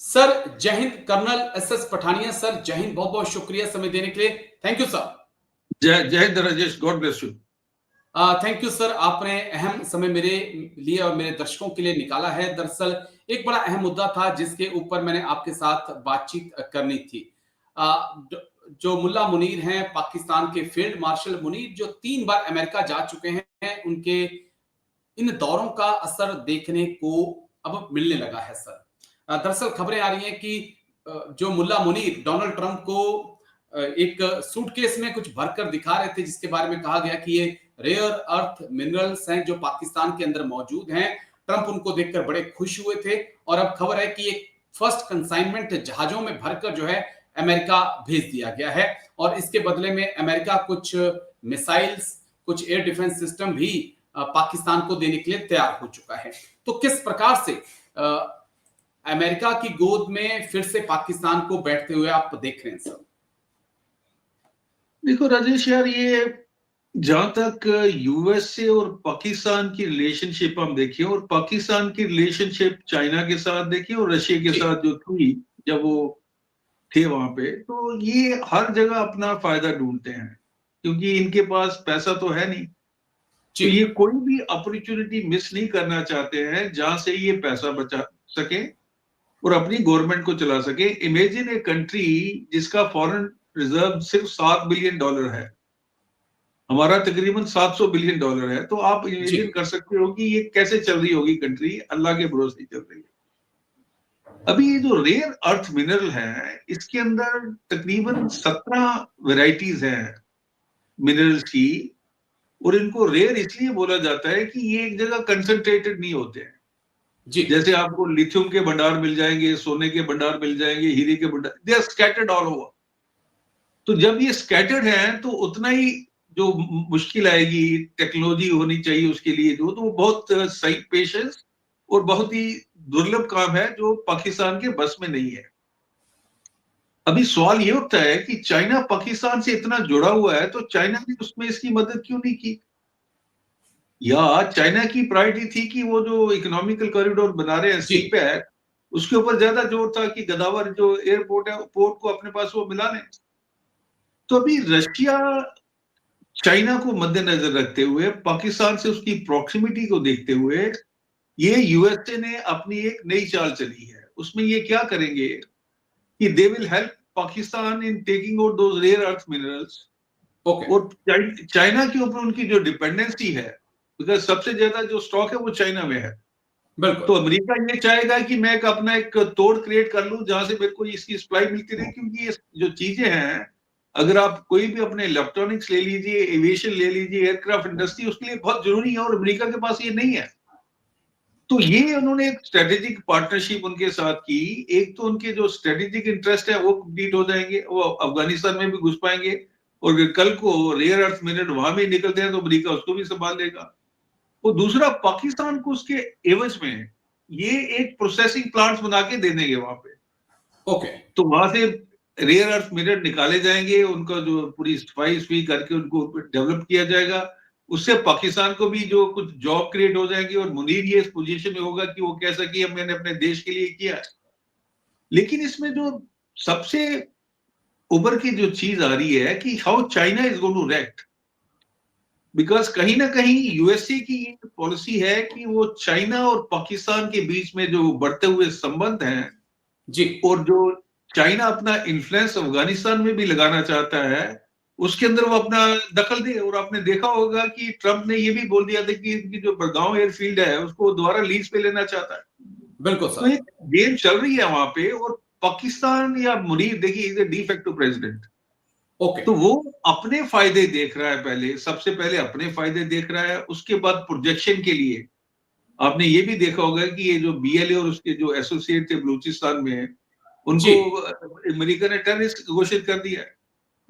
Sir जय हिंद। Colonel SS Pathania sir, जय हिंद। बहुत बहुत शुक्रिया समय देने के लिए। Thank you sir. जय जय हिंद Rajesh, God bless you. Thank you sir, आपने अहम समय मेरे लिए और मेरे दर्शकों के लिए निकाला है। दरअसल एक बड़ा अहम मुद्दा था जिसके ऊपर मैंने आपके साथ बातचीत करनी थी। जो मुल्ला मुनीर हैं, पाकिस्तान के फील्ड मार्शल मुनीर, जो 3 बार अमेरिका जा चुके हैं, उनके इन दौरों का असर देखने को अब मिलने लगा है सर। दरअसल खबरें आ रही हैं कि जो मुल्ला मुनीर डोनाल्ड ट्रंप को एक सूटकेस में कुछ भरकर दिखा रहे थे, जिसके बारे में कहा गया कि ये रेयर अर्थ मिनरल्स हैं जो पाकिस्तान के अंदर मौजूद हैं। ट्रंप उनको देखकर बड़े खुश हुए थे और अब खबर है कि एक फर्स्ट कंसाइनमेंट जहाजों में भरकर जो है अमेरिका भेज दिया गया है और इसके बदले में अमेरिका कुछ मिसाइल्स, कुछ एयर डिफेंस सिस्टम भी पाकिस्तान को देने के लिए तैयार हो चुका है। तो किस प्रकार से अमेरिका की गोद में फिर से पाकिस्तान को बैठते हुए आप देख रहे हैं सर? देखो राजेश यार, ये जहां तक यूएसए और पाकिस्तान की रिलेशनशिप हम देखें और पाकिस्तान की रिलेशनशिप चाइना के साथ देखें और रशिया के साथ जो थी जब वो थे वहां पे, तो ये हर जगह अपना फायदा ढूंढते हैं क्योंकि इनके पास पैसा तो है नहीं। तो ये कोई भी अपॉर्चुनिटी मिस नहीं करना चाहते हैं जहां से ये पैसा बचा सके और अपनी गवर्नमेंट को चला सके। इमेजिन ए कंट्री जिसका फॉरेन रिजर्व सिर्फ $7 बिलियन है, हमारा तकरीबन $700 बिलियन है। तो आप इमेजिन कर सकते हो कि ये कैसे चल रही होगी कंट्री, अल्लाह के भरोसे चल रही है। अभी ये जो रेयर अर्थ मिनरल है, इसके अंदर तकरीबन 17 वेराइटीज हैं मिनरल्स की, और इनको रेयर इसलिए बोला जाता है कि ये एक जगह कंसंट्रेटेड नहीं होते हैं। जैसे आपको लिथियम के भंडार मिल जाएंगे, सोने के भंडार मिल जाएंगे, हीरे के भंडार, they are scattered all over. तो जब ये स्कैटर्ड है तो उतना ही जो मुश्किल आएगी, टेक्नोलॉजी होनी चाहिए उसके लिए, जो तो वो बहुत सही पेशेंस और बहुत ही दुर्लभ काम है जो पाकिस्तान के बस में नहीं है। अभी सवाल ये उठता है कि चाइना पाकिस्तान से इतना जुड़ा हुआ है, तो चाइना ने उसमें इसकी मदद क्यों नहीं की? या चाइना की प्रायोरिटी थी कि वो जो इकोनॉमिकल कॉरिडोर बना रहे हैं सी पैक, उसके ऊपर ज्यादा जोर था कि गदावर जो एयरपोर्ट है, पोर्ट को अपने पास वो मिला लें। तो अभी रशिया चाइना को मद्देनजर रखते हुए, पाकिस्तान से उसकी प्रॉक्सिमिटी को देखते हुए, ये यूएसए ने अपनी एक नई चाल चली है। उसमें ये क्या करेंगे कि they will help Pakistan in taking out those rare earth minerals. और चाइना के ऊपर उनकी जो डिपेंडेंसी है, बिकॉज सबसे ज्यादा जो स्टॉक है वो चाइना में है, तो अमेरिका ये चाहेगा कि मैं अपना एक तोड़ क्रिएट कर लूं जहां से मेरे को इसकी सप्लाई मिलती रहे। क्योंकि ये जो चीजें हैं, अगर आप कोई भी अपने इलेक्ट्रॉनिक्स ले लीजिए, एविएशन ले लीजिए, एयरक्राफ्ट इंडस्ट्री, उसके लिए बहुत जरूरी है और अमेरिका के पास ये नहीं है। तो ये उन्होंने एक स्ट्रेटेजिक पार्टनरशिप उनके साथ की। एक तो उनके जो स्ट्रेटेजिक इंटरेस्ट है वो कंप्लीट हो जाएंगे, वो अफगानिस्तान में भी घुस पाएंगे, और कल को रेयर अर्थ मिनरल वहां भी निकलते हैं तो अमेरिका उसको भी संभाल लेगा। और दूसरा, पाकिस्तान को उसके एवज में ये एक प्रोसेसिंग प्लांट्स बना के दे देंगे वहां पे। तो वहां से रेयर अर्थ मिनरल निकाले जाएंगे, उनका जो पूरी सफाई करके उनको डेवलप किया जाएगा। उससे पाकिस्तान को भी जो कुछ जॉब क्रिएट हो जाएगी और मुनीर ये इस पोजीशन में होगा कि वो कह सके मैंने अपने देश के लिए किया है। लेकिन इसमें जो सबसे उभर की जो चीज आ रही है कि how China is going to react, because कहीं ना कहीं यूएसए की ये पॉलिसी है कि वो चाइना और पाकिस्तान के बीच में जो बढ़ते हुए संबंध हैं और जो चाइना अपना इन्फ्लुएंस अफगानिस्तान में भी लगाना चाहता है, उसके अंदर वो अपना दखल दे। और आपने देखा होगा कि ट्रंप ने ये भी बोल दिया था कि इनकी जो बड़गांव एयरफील्ड है उसको दोबारा लीज पे लेना चाहता है। बिल्कुल सर। तो एक गेम चल रही है वहां पे, और पाकिस्तान या मुनीर देखिए इज डी फैक्टो प्रेसिडेंट, तो वो अपने फायदे देख रहा है। पहले सबसे पहले अपने फायदे देख रहा है, उसके बाद प्रोजेक्शन के लिए। आपने ये भी देखा होगा कि ये जो बीएलए और उसके जो एसोसिएट थे बलूचिस्तान में, उनको अमेरिका ने टेररिस्ट घोषित कर दिया है।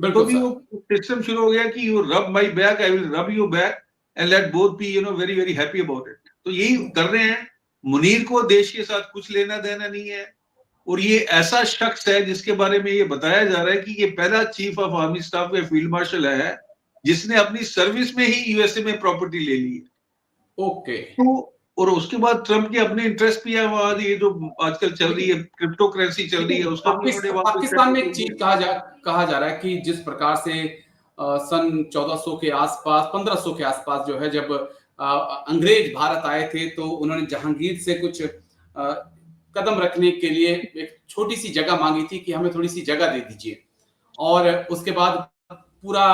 तो भी वो सिस्टम शुरू हो गया कि you rub my back, I will रब you back and let both B very very happy about it. तो यही कर रहे हैं। मुनीर को देश के साथ कुछ लेना देना नहीं है, और ये ऐसा शख्स है जिसके बारे में ये बताया जा रहा है कि ये पहला चीफ ऑफ आर्मी स्टाफ या फील्ड मार्शल है जिसने अपनी सर्विस में ही यूएसए में प्रॉपर्टी ले ली है। तो और उसके बाद ट्रम्प के अपने इंटरेस्ट भी है वहां, ये जो आजकल चल रही है क्रिप्टो करेंसी चल रही है, उसका भी उन्होंने वहां पे पाकिस्तान में एक चीज कहा जा रहा है कि जिस प्रकार से सन 1400 के आसपास 1500 के आसपास जो है, जब अंग्रेज भारत आए थे तो उन्होंने जहांगीर से कुछ कदम रखने के लिए एक छोटी सी जगह मांगी थी कि हमें थोड़ी सी जगह दे दीजिए, और उसके बाद पूरा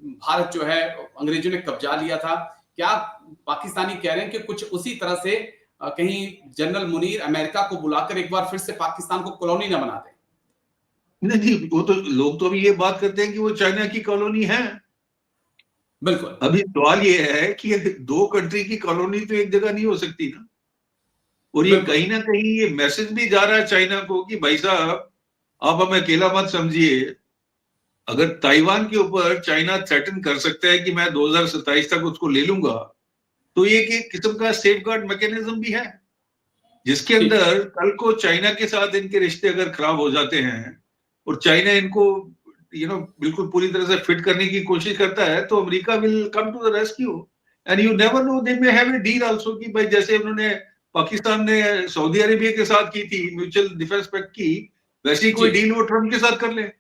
भारत जो है अंग्रेजों ने कब्जा लिया था। क्या पाकिस्तानी कह रहे हैं कि कुछ उसी तरह से कहीं जनरल मुनीर अमेरिका को बुलाकर एक बार फिर से पाकिस्तान को कॉलोनी न बना दे? नहीं, वो तो लोग तो अभी ये बात करते हैं कि वो चाइना की कॉलोनी है। बिल्कुल। अभी सवाल ये है कि दो कंट्री की कॉलोनी तो एक जगह नहीं हो सकती ना। और ये कहीं ना कहीं ये मैसेज भी जा रहा है चाइना को कि भाई साहब, आप हमें अकेला मत समझिए। अगर ताइवान के ऊपर चाइना थ्रेटन कर सकता है कि मैं 2027 तक उसको ले लूंगा, तो ये एक किस्म का सेफगार्ड मैकेनिज्म भी है, जिसके अंदर कल को चाइना के साथ इनके रिश्ते अगर खराब हो जाते हैं और चाइना इनको बिल्कुल पूरी तरह से फिट करने की कोशिश करता है, तो America will come to the rescue. And you never know, they may have a deal also कि भाई जैसे उन्होंने पाकिस्तान ने सऊदी अरेबिया के साथ की थी म्यूचुअल डिफेंस पैक्ट की, वैसी कोई डील वो ट्रम्प के साथ कर ले।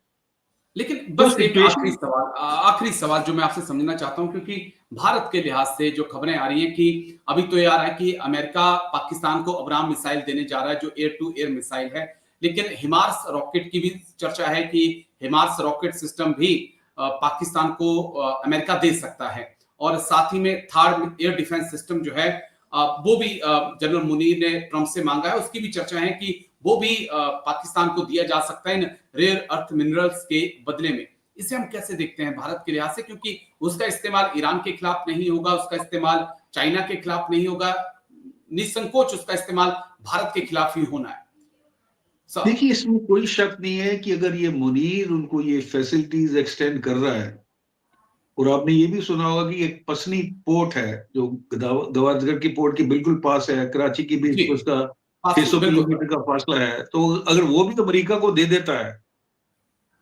लेकिन तो बस एक सिचुएशन, आखिरी सवाल जो मैं आपसे समझना चाहता हूं, क्योंकि भारत के लिहाज से जो खबरें आ रही हैं कि अभी तो ये आ रहा है कि अमेरिका पाकिस्तान को अब्राम मिसाइल देने जा रहा है, जो एयर टू एयर मिसाइल है, लेकिन हिमार्स रॉकेट की भी चर्चा है कि हिमार्स रॉकेट सिस्टम भी पाकिस्तान को अमेरिका दे सकता है, और साथ ही में थर्ड एयर डिफेंस सिस्टम जो है वो भी जनरल मुनीर ने ट्रंप से मांगा है, उसकी भी चर्चा है कि वो भी पाकिस्तान को दिया जा सकता है इन रेयर अर्थ मिनरल्स के बदले में। इसे हम कैसे देखते हैं भारत के लिहाज से, क्योंकि उसका इस्तेमाल ईरान के खिलाफ नहीं होगा, उसका इस्तेमाल चाइना के खिलाफ नहीं होगा, निसंकोच उसका इस्तेमाल भारत के खिलाफ ही होना है। देखिए इसमें कोई शक नहीं है कि अगर ये मुनीर उनको ये फैसिलिटीज एक्सटेंड कर रहा है, और आपने ये भी सुना होगा कि एक पसनी पोर्ट है जो गवादगर की पोर्ट के बिल्कुल पास है, कराची की भी उसका 600 किलोमीटर का फासला है, तो अगर वो भी अमेरिका को दे देता है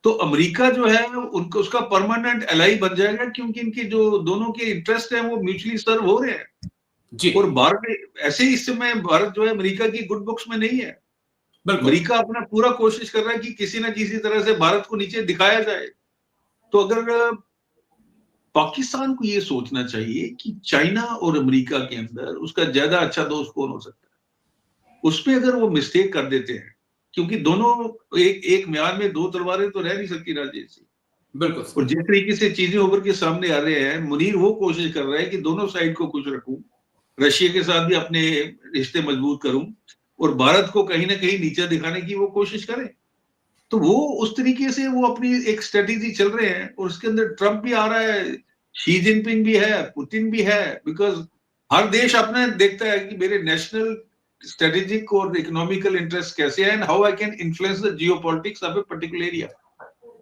तो अमेरिका जो है उनको उसका परमानेंट एलाई बन जाएगा, क्योंकि इनके जो दोनों के इंटरेस्ट हैं वो म्यूचुअली सर्व हो रहे हैं। और भारत ऐसे ही इस समय भारत जो है अमेरिका की गुड बुक्स में नहीं है। अमेरिका अपना पूरा कोशिश कर रहा है कि किसी ना किसी तरह से भारत को नीचे दिखाया जाए। तो अगर पाकिस्तान को ये सोचना चाहिए कि चाइना और अमेरिका के अंदर उसका ज्यादा अच्छा दोस्त कौन हो सकता है, उस पर अगर वो मिस्टेक कर देते हैं, क्योंकि दोनों एक म्यान में दो तलवारें तो रह नहीं सकती राजेश जी। बिल्कुल। और जिस तरीके से चीजें उभर के सामने आ रहे हैं, मुनीर वो कोशिश कर रहा है कि दोनों साइड को खुश रखूं, रशिया के साथ भी अपने रिश्ते मजबूत करूं, और भारत को कहीं ना कहीं नीचा दिखाने की वो कोशिश करें। तो वो उस तरीके से वो अपनी एक स्ट्रेटेजी चल रहे हैं, और उसके अंदर ट्रंप भी आ रहा है, शी जिनपिंग भी है, पुतिन भी है, बिकॉज हर देश अपना देखता है कि मेरे नेशनल स्ट्रेटेजिक और इकोनॉमिकल इंटरेस्ट कैसे हैं, and how I can influence the geopolitics of a particular area.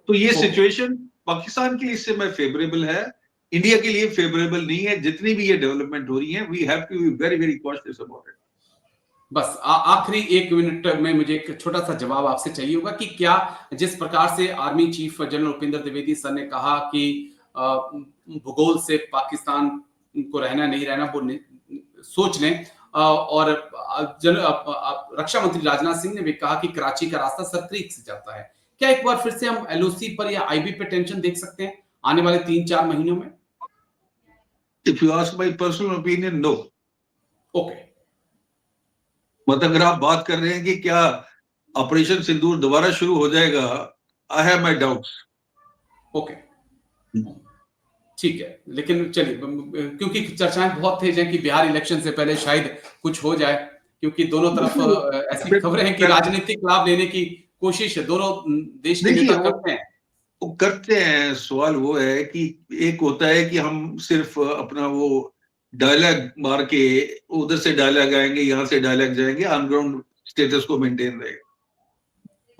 तो ये सिचुएशन पाकिस्तान के लिए इस समय फेवरेबल है, इंडिया के लिए फेवरेबल नहीं है। जितनी भी ये डेवलपमेंट हो रही है, we have to be very very cautious about it. बस आखिरी 1 मिनट में मुझे एक छोटा सा जवाब आपसे चाहिए होगा कि क्या जिस प्रकार से army chief general Upendra Dwivedi sir ने कहा कि भूगोल से पाकिस्तान को रहना नहीं रहना वो सोच लें, और रक्षा मंत्री राजनाथ सिंह ने भी कहा कि कराची का रास्ता सरक्रीक से जाता है, क्या एक बार फिर से हम एलओसी पर या आईबी पे टेंशन देख सकते हैं आने वाले 3-4 महीनों में? If you ask my personal opinion, no. Okay. मतलब अगर आप बात कर रहे हैं कि क्या ऑपरेशन सिंदूर दोबारा शुरू हो जाएगा, I have my doubts. Okay, ठीक है, लेकिन चलिए, क्योंकि चर्चाएं बहुत तेज हैं कि बिहार इलेक्शन से पहले शायद कुछ हो जाए, क्योंकि दोनों तरफ ऐसी खबरें हैं कि राजनीतिक लाभ लेने की कोशिश दोनों देश के नेता करते हैं। वो करते हैं। सवाल वो है कि एक होता है कि हम सिर्फ अपना वो डायलॉग मार के उधर से डायलॉग आएंगे, यहाँ से डायलॉग जाएंगे, ऑन ग्राउंड स्टेटस को मेंटेन रहेगा।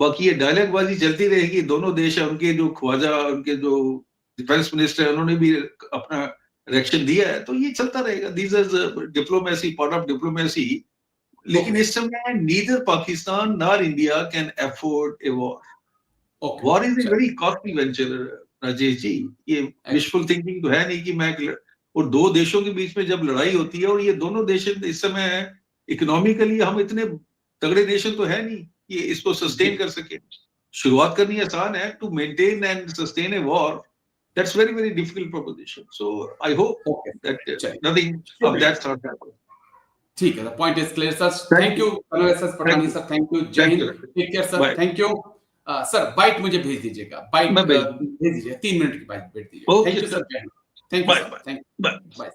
बाकी ये डायलॉग बाजी चलती रहेगी। दोनों देश है, उनके जो ख्वाजा, उनके जो डिफेंस मिनिस्टर है, उन्होंने भी अपना रिएक्शन दिया है, तो ये चलता रहेगा। This is diplomacy, part of diplomacy. लेकिन इस समय neither Pakistan nor India can afford a war. War is a very costly venture Rajesh ji. ये विशफुल थिंकिंग तो है नहीं कि मैं और दो देशों के बीच में जब लड़ाई होती है, और ये दोनों देश इस समय इकोनॉमिकली हम इतने तगड़े नेशन तो है नहीं कि इसको सस्टेन कर सके। शुरुआत करनी आसान है, to maintain and sustain a war, that's very very difficult proposition. So I hope that nothing of that sort happens. ठीक है, the point is clear sir. Thank you S Pathani sir, thank you, जय हिंद, take care sir, thank you. Sir bite मुझे भेज दीजिएगा, bite भेज दीजिए, 3 minute की बाइट भेज दीजिए। थैंक यू सर, जय हिंद, thank you sir, thank you, bye.